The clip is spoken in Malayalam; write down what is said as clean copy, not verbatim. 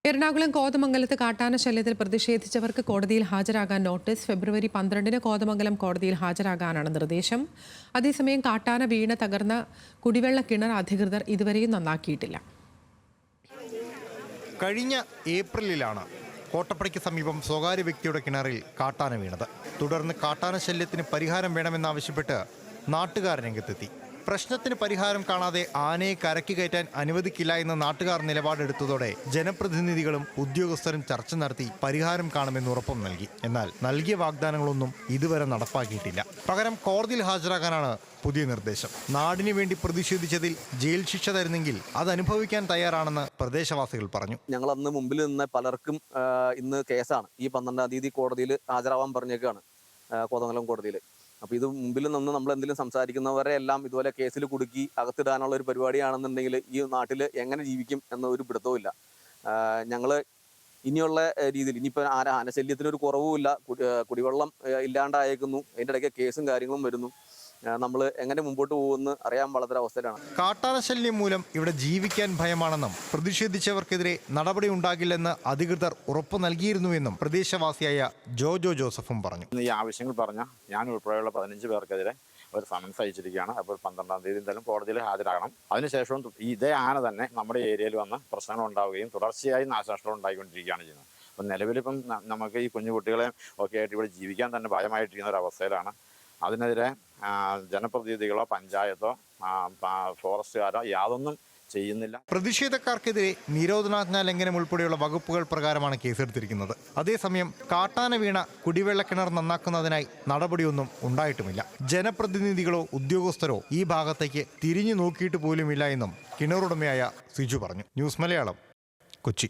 എറണാകുളം കോതമംഗലത്ത് കാട്ടാന ശല്യത്തിൽ പ്രതിഷേധിച്ചവർക്ക് കോടതിയിൽ ഹാജരാകാൻ നോട്ടീസ്. ഫെബ്രുവരി 12-ന് കോതമംഗലം കോടതിയിൽ ഹാജരാകാനാണ് നിർദ്ദേശം. അതേസമയം കാട്ടാന വീണ് തകർന്ന കുടിവെള്ള കിണർ അധികൃതർ ഇതുവരെയും നന്നാക്കിയിട്ടില്ല. കഴിഞ്ഞ ഏപ്രിലിലാണ് കോട്ടപ്പടിക്ക് സമീപം സ്വകാര്യ വ്യക്തിയുടെ കിണറിൽ കാട്ടാന വീണത്. തുടർന്ന് കാട്ടാന ശല്യത്തിന് പരിഹാരം വേണമെന്നാവശ്യപ്പെട്ട് നാട്ടുകാർ രംഗത്തെത്തി. പ്രശ്നത്തിന് പരിഹാരം കാണാതെ ആനയെ കരയ്ക്ക് കയറ്റാൻ അനുവദിക്കില്ല എന്ന് നാട്ടുകാർ നിലപാടെടുത്തതോടെ ജനപ്രതിനിധികളും ഉദ്യോഗസ്ഥരും ചർച്ച നടത്തി പരിഹാരം കാണുമെന്ന് ഉറപ്പും നൽകി. എന്നാൽ നൽകിയ വാഗ്ദാനങ്ങളൊന്നും ഇതുവരെ നടപ്പാക്കിയിട്ടില്ല. പകരം കോടതിയിൽ ഹാജരാകാനാണ് പുതിയ നിർദ്ദേശം. നാടിനു വേണ്ടി പ്രതിഷേധിച്ചതിൽ ജയിൽ ശിക്ഷ തരുന്നെങ്കിൽ അത് അനുഭവിക്കാൻ തയ്യാറാണെന്ന് പ്രദേശവാസികൾ പറഞ്ഞു. ഞങ്ങൾ അന്ന് മുമ്പിൽ നിന്ന് പലർക്കും ഇന്ന് കേസാണ്. ഈ 12-ാം തീയതി കോടതിയിൽ ഹാജരാവാൻ പറഞ്ഞേക്കാണ്, കോതമംഗലം കോടതിയിൽ. അപ്പോൾ ഇത് മുമ്പിൽ നിന്ന് നമ്മൾ എന്തെങ്കിലും സംസാരിക്കുന്നവരെ എല്ലാം ഇതുപോലെ കേസിൽ കുടുക്കി അകത്തിടാനുള്ള ഒരു പരിപാടിയാണെന്നുണ്ടെങ്കിൽ ഈ നാട്ടിൽ എങ്ങനെ ജീവിക്കും എന്നൊരു പിടുത്തവുമില്ല. ഞങ്ങൾ ഇനിയുള്ള രീതിയിൽ ഇനിയിപ്പോൾ ആനശല്യത്തിനൊരു കുറവുമില്ല, കുടിവെള്ളം ഇല്ലാണ്ടായേക്കുന്നു, അതിൻ്റെ ഇടയ്ക്ക് കേസും കാര്യങ്ങളും വരുന്നു. നമ്മൾ എങ്ങനെ മുമ്പോട്ട് പോകുമെന്ന് അറിയാൻ വളരെ അവസ്ഥയിലാണ്. കാട്ടാന ശല്യം മൂലം ഇവിടെ ജീവിക്കാൻ ഭയമാണെന്നും പ്രതിഷേധിച്ചവർക്കെതിരെ നടപടി ഉണ്ടാകില്ലെന്ന് അധികൃതർ ഉറപ്പു നൽകിയിരുന്നുവെന്നും പ്രദേശവാസിയായ ജോജോ ജോസഫും പറഞ്ഞു. ഈ ആവശ്യങ്ങൾ പറഞ്ഞ ഞാൻ ഉൾപ്പെടെയുള്ള 15 പേർക്കെതിരെ ഒരു സമൻസ് അയച്ചിരിക്കുകയാണ്. അപ്പോൾ 12-ാം തീയതി എന്തായാലും കോടതിയിൽ ഹാജരാകണം. അതിനുശേഷവും ഇതേ ആന തന്നെ നമ്മുടെ ഏരിയയിൽ വന്ന് പ്രശ്നങ്ങൾ ഉണ്ടാവുകയും തുടർച്ചയായി നാശനഷ്ടങ്ങൾ ഉണ്ടായിക്കൊണ്ടിരിക്കുകയാണ് ചെയ്യുന്നത്. അപ്പം നിലവിലിപ്പം നമുക്ക് ഈ കുഞ്ഞുകുട്ടികളെ ഒക്കെ ആയിട്ട് ഇവിടെ ജീവിക്കാൻ തന്നെ ഭയമായിട്ടിരിക്കുന്ന ഒരു അവസ്ഥയിലാണ്. അതിനെതിരെ ജനപ്രതിനിധികളോ പഞ്ചായത്തോ ഫോറസ്റ്റുകാരോ യാതൊന്നും ചെയ്യുന്നില്ല. പ്രതിഷേധക്കാർക്കെതിരെ നിരോധനാജ്ഞാ ലംഘനം ഉൾപ്പെടെയുള്ള വകുപ്പുകൾ പ്രകാരമാണ് കേസെടുത്തിരിക്കുന്നത്. അതേസമയം കാട്ടാന വീണ കുടിവെള്ള കിണർ നന്നാക്കുന്നതിനായി നടപടിയൊന്നും ഉണ്ടായിട്ടുമില്ല. ജനപ്രതിനിധികളോ ഉദ്യോഗസ്ഥരോ ഈ ഭാഗത്തേക്ക് തിരിഞ്ഞു നോക്കിയിട്ട് പോലുമില്ല എന്നും കിണറുടമയായ സിജു പറഞ്ഞു. ന്യൂസ് മലയാളം, കൊച്ചി.